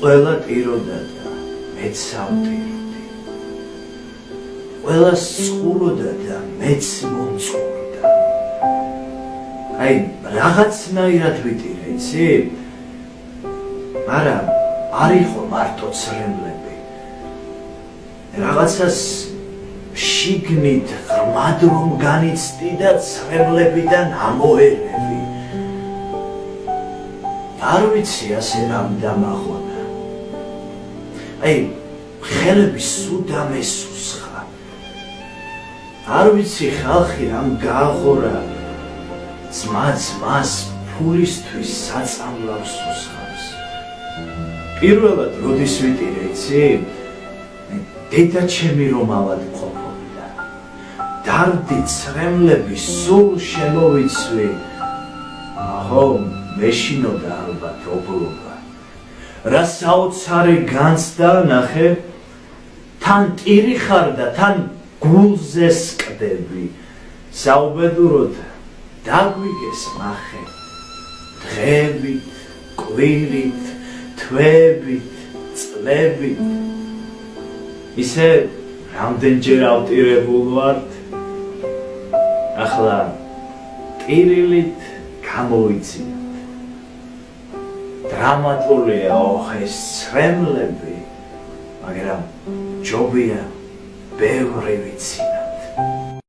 ყველა ტიროდა და მეც ავტიროდი. ყველა სწყუროდა და მეც მომწყურდა. აი, რაღაცნაირად ვიტირე, იცი? მაგრამ არ იყო მარტო ცრემლები. რაღაცას შიგნით ღრმად რომ განიცდი და ცრემლებიდან ამოერევი. არ ვიცი ასე რამ დამახვდა. აი, ხელები სულ დამესუსხა. არ ვიცი ხალხი რამ გააღორა. ძმას ფულისთვის საწამლავს უსხავს. პირველად როდის ვიტირე, იცი? დედა ჩემი რომ ავადმყოფობდა. დარდი ცრემლები სულ შემოვიცვი. აჰო, მეშინოდა ალბათ ობლობა. რა საოცარი განცდა ნახე, თან ტირი ხარ და თან გულზე სკდები. საუბედუროდ დაგვიგეს ნახე. დღეებით, კვირით, თვეებით, წლებით. ისე რამდენჯერ ავტირებულ ვართ. ახლა ტირილით გამოვიცინოთ. დრამატულია ეს ცრემლები, მაგრამ ჯობია ბევრი ვიცინო.